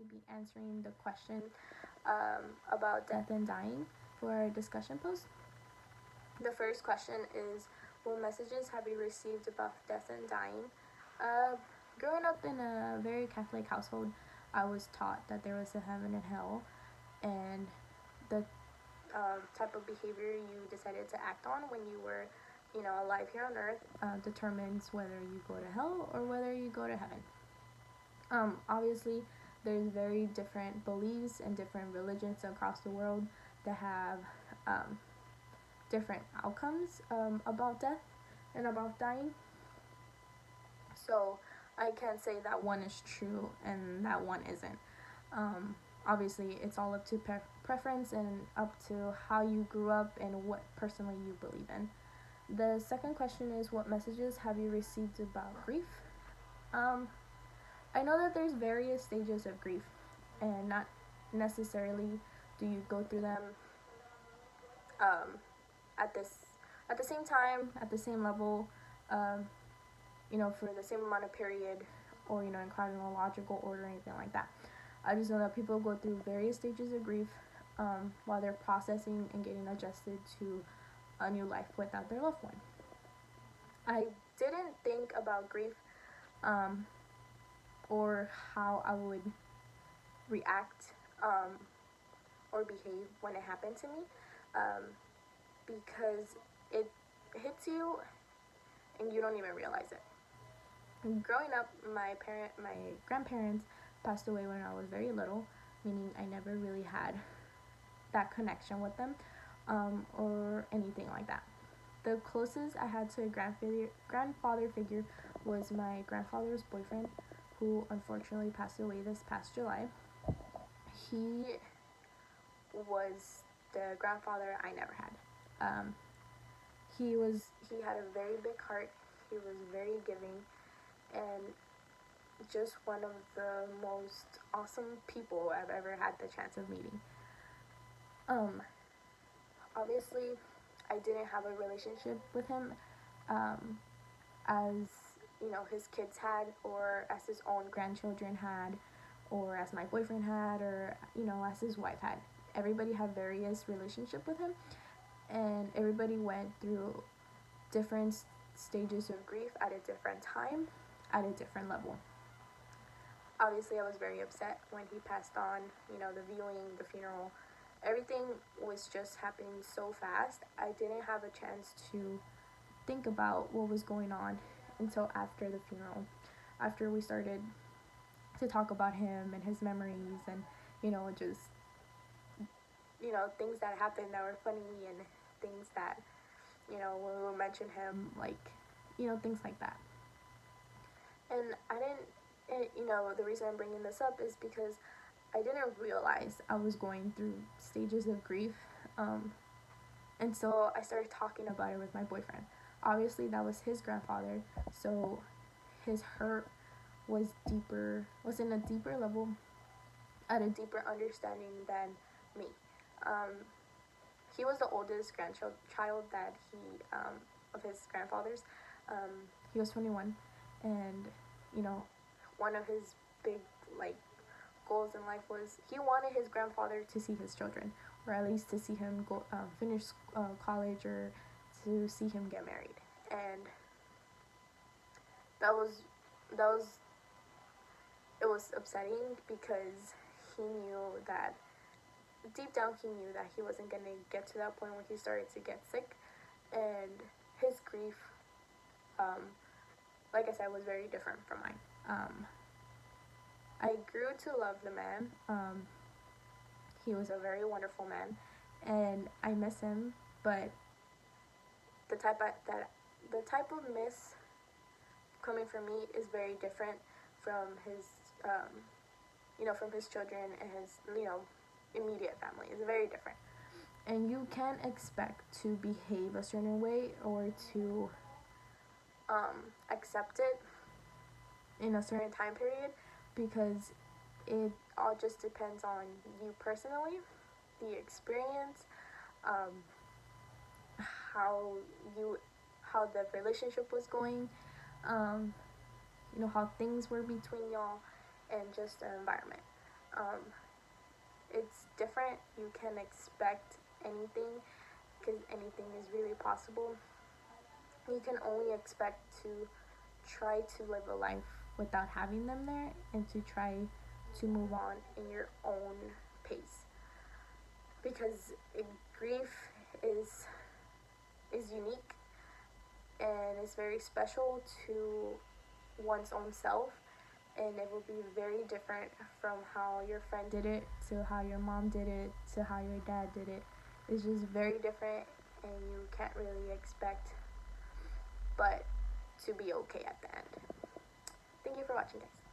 be answering the question about death and dying for our discussion post. The first question is, what messages have you received about death and dying? Growing up in a very Catholic household, I was taught that there was a heaven and hell, and the type of behavior you decided to act on when you were, alive here on earth determines whether you go to hell or whether you go to heaven. Obviously, there's very different beliefs and different religions across the world that have different outcomes about death and about dying. So I can't say that one is true and that one isn't. Obviously, it's all up to preference and up to how you grew up and what personally you believe in. The second question is, what messages have you received about grief? I know that there's various stages of grief, and not necessarily do you go through them at the same time, at the same level, for the same amount of period, or in chronological order or anything like that. I just know that people go through various stages of grief while they're processing and getting adjusted to a new life without their loved one. I didn't think about grief or how I would react or behave when it happened to me because it hits you and you don't even realize it. Growing up, my grandparents passed away when I was very little, meaning I never really had that connection with them or anything like that. The closest I had to a grandfather figure was my grandfather's boyfriend, who unfortunately passed away this past July. He was the grandfather I never had. He had a very big heart. He was very giving and just one of the most awesome people I've ever had the chance of meeting. Obviously, I didn't have a relationship with him as his kids had, or as his own grandchildren had, or as my boyfriend had, or as his wife had. Everybody had various relationship with him, and everybody went through different stages of grief at a different time, at a different level. Obviously, I was very upset when he passed on, the viewing, the funeral. Everything was just happening so fast. I didn't have a chance to think about what was going on until after the funeral. After we started to talk about him and his memories and, just, things that happened that were funny and things that, when we would mention him, things like that. And the reason I'm bringing this up is because I didn't realize I was going through stages of grief until I started talking about it with my boyfriend. Obviously, that was his grandfather, so his hurt was in a deeper level, at a deeper understanding than me. He was the oldest child that of his grandfather's. He was 21, and one of his big goals in life was he wanted his grandfather to see his children, or at least to see him go finish college, or to see him get married. And it was upsetting because he knew that deep down he knew that he wasn't going to get to that point when he started to get sick, and his grief, like I said, was very different from mine. I grew to love the man. He was a very wonderful man, and I miss him. But the type of miss coming from me is very different from his, from his children and his, immediate family. It's very different, and you can't expect to behave a certain way or to accept it in a certain time period, because it all just depends on you personally, the experience, how the relationship was going, how things were between y'all, and just the environment. it's different. You can expect anything because anything is really possible. You can only expect to try to live a life without having them there and to try to move on in your own pace, because grief is unique and is very special to one's own self, and it will be very different from how your friend did it to how your mom did it to how your dad did it. It's just very different, and you can't really expect but to be okay at the end. Thank you for watching, guys.